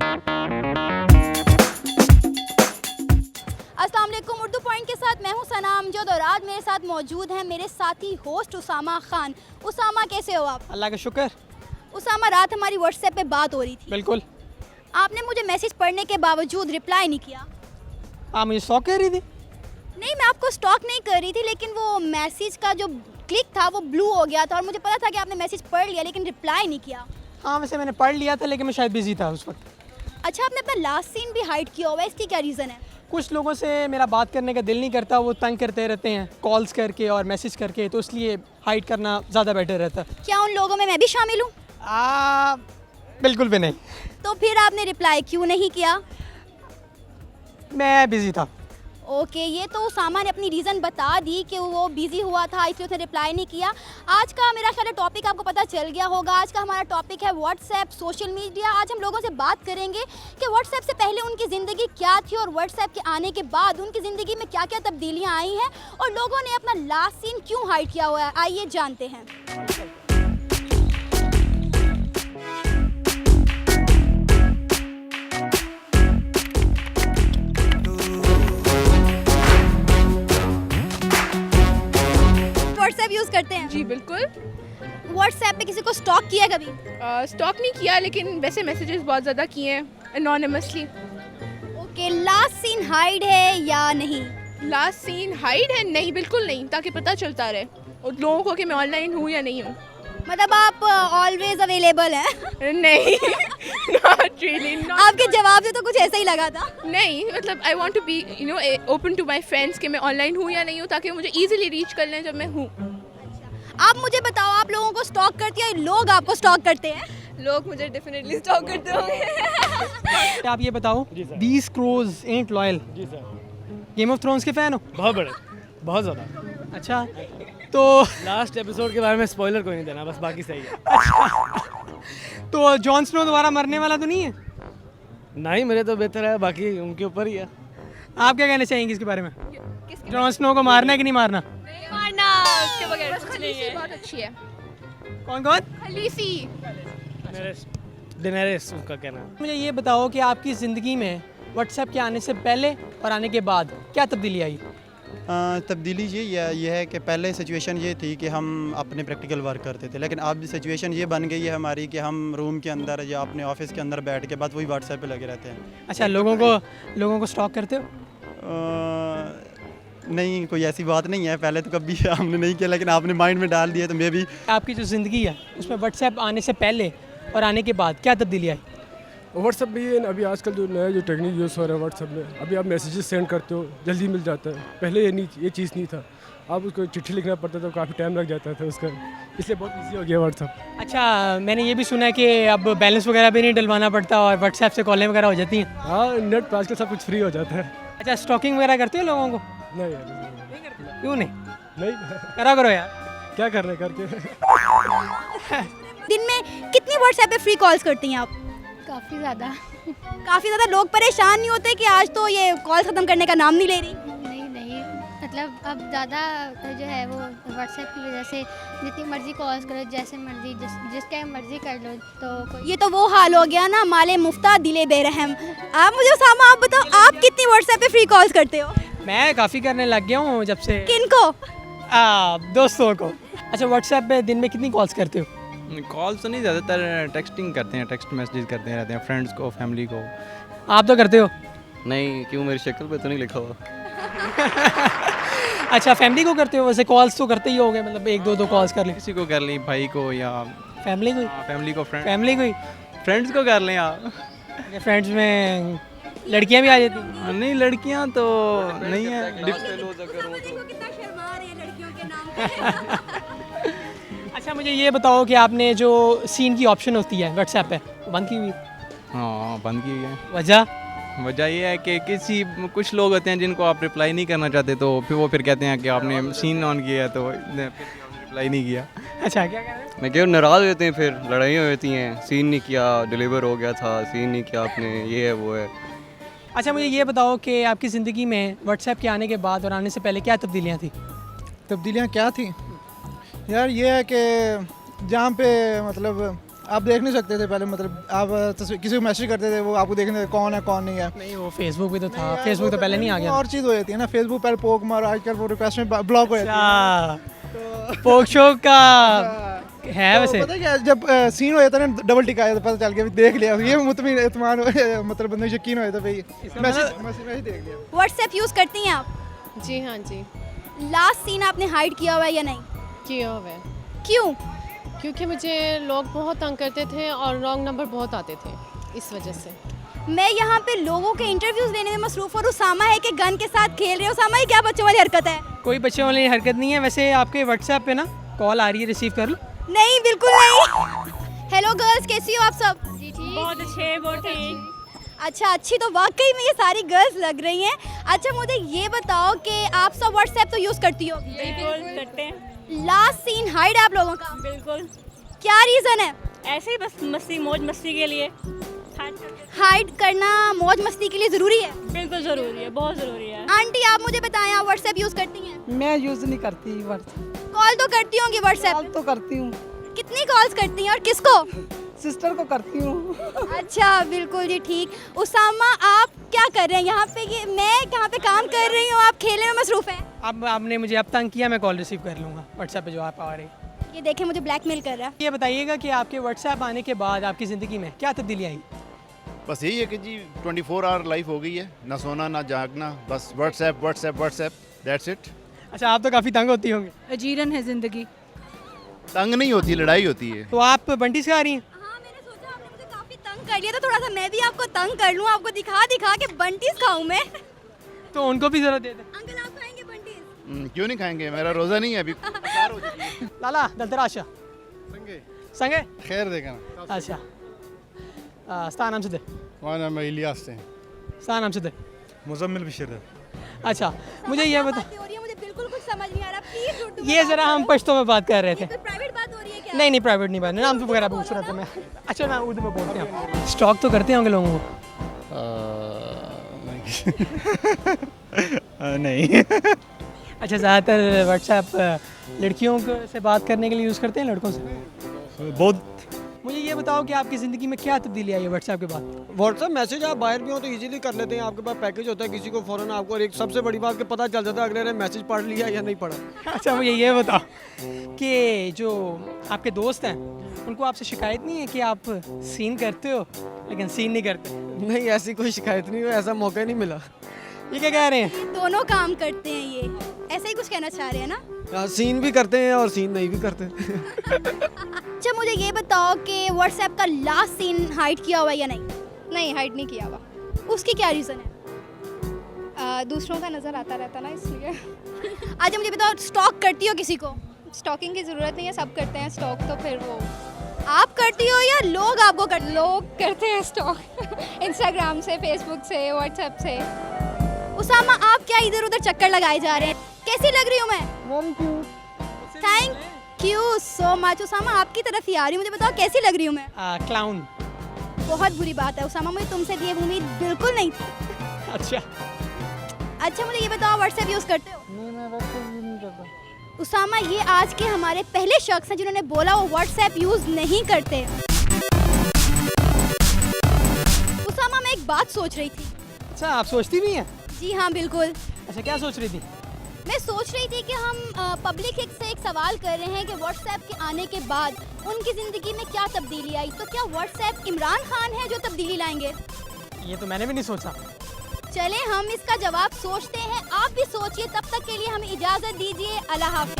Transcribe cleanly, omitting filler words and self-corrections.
अस्सलाम वालेकुम। उर्दू पॉइंट के साथ मैं हूं सना अमजद और आज मेरे साथ मौजूद हैं मेरे साथी होस्ट उसामा खान। उसामा कैसे हो आप? अल्लाह का शुक्र। उसामा, रात हमारी व्हाट्सएप पे बात हो रही थी। बिल्कुल। आपने मुझे मैसेज पढ़ने के बावजूद रिप्लाई नहीं किया। आप मुझे शौक कह रही थी? नहीं, मैं आपको स्टॉक नहीं कर रही थी, लेकिन वो मैसेज का जो क्लिक था वो ब्लू हो गया था और मुझे पता था कि आपने मैसेज पढ़ लिया लेकिन रिप्लाई नहीं किया। हाँ, वैसे मैंने पढ़ लिया था लेकिन मैं शायद बिजी था उस वक्त। अच्छा, आपने अपना लास्ट सीन भी हाइड किया हुआ है, इसकी क्या रीज़न है? कुछ लोगों से मेरा बात करने का दिल नहीं करता, वो तंग करते रहते हैं कॉल्स करके और मैसेज करके, तो इसलिए हाइड करना ज़्यादा बेटर रहता है। क्या उन लोगों में मैं भी शामिल हूँ? बिल्कुल भी नहीं। तो फिर आपने रिप्लाई क्यों नहीं किया? मैं बिजी था। ओके, ये तो उसामा ने अपनी रीज़न बता दी कि वो बिज़ी हुआ था इसलिए उसने रिप्लाई नहीं किया। आज का मेरा ख्याल है टॉपिक आपको पता चल गया होगा। आज का हमारा टॉपिक है व्हाट्सएप, सोशल मीडिया। आज हम लोगों से बात करेंगे कि व्हाट्सएप से पहले उनकी ज़िंदगी क्या थी और व्हाट्सएप के आने के बाद उनकी ज़िंदगी में क्या क्या तब्दीलियाँ आई हैं और लोगों ने अपना लास्ट सीन क्यों हाइड किया हुआ है। आइए जानते हैं। व्हाट्सएप यूज़ करते हैं? जी बिल्कुल। व्हाट्सएप पे किसी को स्टॉक किया कभी? स्टॉक नहीं किया लेकिन वैसे मैसेजेस बहुत ज़्यादा किए हैं anonymously. Okay, last seen hide है या नहीं? लास्ट सीन हाइड है? नहीं, बिल्कुल नहीं, ताकि पता चलता रहे और लोगों को कि मैं ऑनलाइन हूँ या नहीं हूँ। मतलब आप ऑलवेज अवेलेबल हैं? नहीं, नॉट रियली। आपके जवाब से तो कुछ ऐसा ही लगा था। नहीं, मतलब I want to be open to my friends कि मैं ऑनलाइन हूँ या नहीं हूँ, ताकि मुझे इजीली रीच कर लें जब मैं हूँ। आप मुझे बताओ, आप लोगों को स्टॉक करती है, लोग आपको स्टॉक करते हैं? लोग मुझे डेफिनेटली स्टॉक करते होंगे। आप ये बताओ, दीस क्रोज एंट लॉयल। जी सर, गेम ऑफ थ्रोन्स के फ़ैन हो? बहुत बड़े, बहुत ज़्यादा। अच्छा, तो लास्ट एपिसोड के बारे में स्पॉइलर कोई नहीं देना, बस बाकी सही है। तो जॉन स्नो दोबारा मरने वाला तो नहीं है? नहीं, मेरे तो बेहतर है, बाकी उनके ऊपर ही है। आप क्या कहना चाहेंगे इसके बारे में? जॉन स्नो को मारना है कि नहीं मारना? मारना, उसके बगैर कुछ नहीं है। बहुत अच्छी है। कौन कौन? खलीसी। डिनेरिस उसका कहना है। मुझे ये बताओ कि आपकी ज़िंदगी में व्हाट्सएप के आने से पहले और आने के बाद क्या तब्दीली आई? तब्दीली ये है कि पहले सिचुएशन ये थी कि हम अपने प्रैक्टिकल वर्क करते थे, लेकिन अब सिचुएशन ये बन गई है हमारी कि हम रूम के अंदर या अपने ऑफिस के अंदर बैठ के बस वही व्हाट्सएप पे लगे रहते हैं। अच्छा, लोगों को स्टॉक करते हो? नहीं, कोई ऐसी बात नहीं है, पहले तो कभी हमने नहीं किया, लेकिन आपने माइंड में डाल दिया तो मैं भी। आपकी जो ज़िंदगी है उसमें व्हाट्सएप आने से पहले और आने के बाद क्या तब्दीली आई? व्हाट्सअप भी अभी आजकल जो नया जो टेक्निक यूज़ हो रहा है व्हाट्सअप में, अभी आप मैसेजेस सेंड करते हो जल्दी मिल जाता है। पहले ये चीज़ नहीं था, आप उसको चिट्ठी लिखना पड़ता था, काफ़ी टाइम लग जाता था उसका, इसलिए बहुत ईजी हो गया व्हाट्सअप। अच्छा, मैंने ये भी सुना है कि अब बैलेंस वगैरह भी नहीं डलवाना पड़ता और व्हाट्सएप से कॉलें वगैरह हो जाती हैं। हाँ, नेट पर आजकल सब कुछ फ्री हो जाता है। अच्छा, स्टॉकिंग वगैरह करते हो लोगों को? नहीं यार, नहीं क्यों नहीं? नहीं करा करो यार। क्या कर रहे करके। दिन में कितनी व्हाट्सएप पे फ्री कॉल्स करती हैं आप? काफ़ी ज़्यादा। काफ़ी ज़्यादा। लोग परेशान नहीं होते कि आज तो ये कॉल ख़त्म करने का नाम नहीं ले रही? नहीं, मतलब अब ज़्यादा जो है वो व्हाट्सएप की वजह से जितनी मर्ज़ी कॉल्स करो, जैसे मर्ज़ी जिस टाइम मर्ज़ी कर लो, तो ये तो वो हाल हो गया ना, माले मुफ्ता दिले बेरहम। आप मुझे उसामा, आप बताओ, आप कितनी व्हाट्सएप पे फ्री कॉल्स करते हो? मैं काफ़ी करने लग गया हूँ जब से। किनको? दोस्तों को। अच्छा, व्हाट्सएप पे दिन में कितनी कॉल्स करते हो? कॉल्स तो नहीं, ज़्यादातर टेक्सटिंग करते हैं, टेक्स्ट मैसेज करते रहते हैं फ्रेंड्स को, फैमिली को। आप तो करते हो? नहीं, क्यों, मेरी शक्ल पे तो नहीं लिखा हुआ। अच्छा, फैमिली को करते हो? वैसे कॉल्स तो करते ही होगे, मतलब एक दो कॉल्स कर ली। किसी को कर ली, भाई को या फैमिली को? फैमिली को, फैमिली को ही? फ्रेंड्स को कर लें आप। फ्रेंड्स में लड़कियां भी आ जाती हैं? नहीं, लड़कियां तो नहीं है। अच्छा, मुझे ये बताओ कि आपने जो सीन की ऑप्शन होती है व्हाट्सएप पे, बंद की हुई? हाँ, बंद की हुई है। वजह ये है कि कुछ लोग होते हैं जिनको आप रिप्लाई नहीं करना चाहते, तो फिर कहते हैं कि आपने सीन ऑन किया है तो रिप्लाई नहीं किया। अच्छा, क्या कह रहे हैं? मैं क्यों, नाराज़ होते हैं, फिर लड़ाइयाँ होती हैं, सीन नहीं किया, डिलीवर हो गया था, सीन नहीं किया आपने, ये है वो है। अच्छा, मुझे ये बताओ कि आपकी ज़िंदगी में व्हाट्सएप के आने के बाद और आने से पहले क्या तब्दीलियाँ थी? तब्दीलियाँ क्या थी यार? ये है कि जहाँ पे मतलब आप देख नहीं सकते थे पहले, मतलब आप किसी को मैसेज करते थे वो आपको देखने कौन है कौन नहीं है। नहीं वो फेसबुक भी तो था, फेसबुक तो पहले नहीं आ गया। और चीज़ हो जाती है ना, फेसबुक पहले पोक मार, आजकल वो रिक्वेस्ट में ब्लॉक हो जाती है। पोक शो का है तो वैसे। पता क्या, जब सीन हो जाता है ना, डबल टिक आया तो पता चल गया, देख लिया ये मुतमिन इत्मीनान मतलब बंदे को यकीन हो जाता भाई, मैसेज देख लिया। व्हाट्सएप यूज़ करती हैं आप? जी हाँ जी, लास्ट सीन आपने हाइड किया हुआ है या नहीं? किया हुआ है, क्यों? क्योंकि मुझे लोग बहुत तंग करते थे और रॉन्ग नंबर बहुत आते थे, इस वजह से। मैं यहाँ पे लोगों के इंटरव्यूज लेने में मसरूफ और उसामा है कि गन के साथ खेल रहे हो। उसामा ये क्या बच्चों वाली हरकत है? कोई बच्चों वाली हरकत नहीं है। वैसे आपके व्हाट्सएप पे ना कॉल आ रही है, रिसीव कर लो। नहीं, बिल्कुल नहीं। हेलो गर्ल्स, कैसी हो आप सब? जी ठीक। बहुत अच्छे, बहुत ठीक। अच्छा, अच्छी तो वाकई में ये सारी गर्ल्स लग रही हैं। अच्छा मुझे ये बताओ कि आप सब व्हाट्सएप तो यूज़ करती हो? बिल्कुल करते हैं। लास्ट सीन हाइड है आप लोगों का? बिल्कुल, क्या रीज़न है? ऐसे ही बस मस्ती, मौज मस्ती के लिए। हाइड करना मौज मस्ती के लिए ज़रूरी है? बिल्कुल ज़रूरी है, बहुत ज़रूरी है। आंटी आप मुझे बताएं, आप व्हाट्सएप यूज़ करती हैं? मैं यूज़ नहीं करती व्हाट्सएप। कॉल तो करती होंगी व्हाट्सएप? कॉल तो करती हूँ, कितनी कॉल्स करती हैं और किसको? सिस्टर को करती हूँ। अच्छा बिल्कुल जी ठीक। उसामा आप क्या कर रहे हैं यहाँ पे? ये मैं यहाँ पे काम कर रही हूँ, आप खेलने में मसरूफ हैं। अब आपने मुझे अब तंग किया, मैं कॉल रिसीव कर लूँगा व्हाट्सएप पे जो आप आ रही। ये देखें मुझे ब्लैकमेल कर रहा है। ये बताइएगा कि आपके व्हाट्सएप आने के बाद आपकी ज़िंदगी में क्या तब्दीली आई? बस यही है कि जी 24 आवर लाइफ हो गई है, ना सोना ना जागना, बस WhatsApp WhatsApp WhatsApp, that's it. अच्छा आप तो काफ़ी तंग होती होंगी। अजीरन है ज़िंदगी। तंग नहीं होती, लड़ाई होती है। तो आप बंटी से आ रही हैं? हाँ मैंने सोचा आपने मुझे काफी तंग कर लिया, तो थोड़ा सा मैं भी आपको तंग कर लूँ, आपको दिखा दिखा के बंटीज खाऊं मैं। तो उनको भी ज़रा दे दें। अंकल आप खाएंगे बंटीज? क्यों नहीं खाएंगे, मेरा रोज़ा नहीं है अभी। इफ्तार हो चुकी है। लाला दलतराशा संगे खैर देगा ना। अच्छा स्था नाम से दे, हमारा नाम इलियास से, स्था नाम से दे। मुजम्मिल बशीर। अच्छा मुझे ये बता, बातें हो रही है, मुझे बिल्कुल कुछ समझ नहीं आ रहा, प्लीज उर्दू में ये बात ज़रा हम करो। पश्तो में बात कर रहे थे। ये कोई प्राइवेट बात हो रही है क्या? नहीं नहीं प्राइवेट नहीं बात, नाम तो वगैरह पूछ रहा था मैं। अच्छा ना उर्दू में बोलते हैं। स्टॉक तो करते होंगे लोगों को? नहीं। अच्छा ज़्यादातर व्हाट्सएप लड़कियों से बात करने के लिए यूज़ करते हैं, लड़कों से? बहुत। मुझे ये बताओ कि आपकी ज़िंदगी में क्या तब्दीली आई है व्हाट्सएप के बाद? व्हाट्सएप मैसेज आप बाहर भी हो तो इजीली कर लेते हैं, आपके पास पैकेज होता है किसी को फ़ौरन आपको, और एक सबसे बड़ी बात कि पता चल जाता है अगले ने मैसेज पढ़ लिया या नहीं पढ़ा। अच्छा मुझे ये बताओ कि जो आपके दोस्त हैं उनको आपसे शिकायत नहीं है कि आप सीन करते हो लेकिन सीन नहीं करते? नहीं ऐसी कोई शिकायत नहीं हुई, ऐसा मौका ही नहीं मिला। ये क्या कह रहे हैं? दोनों काम करते हैं ये, ऐसा ही कुछ कहना चाह रहे हैं ना? सीन भी करते हैं और सीन नहीं भी करते। अच्छा मुझे ये बताओ कि व्हाट्सएप का लास्ट सीन हाइड किया हुआ है या नहीं? नहीं, हाइड नहीं किया हुआ। उसकी क्या रीज़न है? दूसरों का नज़र आता रहता ना, इसलिए। अच्छा मुझे बताओ, स्टॉक करती हो किसी को? स्टॉकिंग की ज़रूरत नहीं है, सब करते हैं स्टॉक, तो फिर वो आप करती हो या लोग आपको करते? लोग करते हैं स्टॉक। इंस्टाग्राम से, फेसबुक से, व्हाट्सएप से। उसामा आप क्या इधर उधर चक्कर लगाए जा रहे हैं? कैसी लग रही हूँ मैं? Thank you so much. Usama आपकी तरफ ही आ रही हूँ, मुझे बताओ कैसी लग रही हूँ मैं? क्लाउन। बहुत बुरी बात है उसामा, मुझे तुमसे ये उम्मीद बिल्कुल नहीं थी। अच्छा मुझे ये बताओ, व्हाट्सएप यूज़ करते हो? नहीं मैं व्हाट्सएप यूज़ नहीं करता। उसामा ये आज के हमारे पहले शख्स हैं जिन्होंने बोला वो व्हाट्सएप यूज़ नहीं करते। उसामा मैं एक बात सोच रही थी। अच्छा आप सोचती भी हैं? जी हाँ बिल्कुल। अच्छा क्या सोच रही थी? मैं सोच रही थी कि हम पब्लिक से एक सवाल कर रहे हैं कि व्हाट्सएप के आने के बाद उनकी ज़िंदगी में क्या तब्दीली आई, तो क्या व्हाट्सएप इमरान खान है जो तब्दीली लाएंगे? ये तो मैंने भी नहीं सोचा। चले हम इसका जवाब सोचते हैं, आप भी सोचिए। तब तक के लिए हमें इजाज़त दीजिए, अल्लाह हाफ़िज़।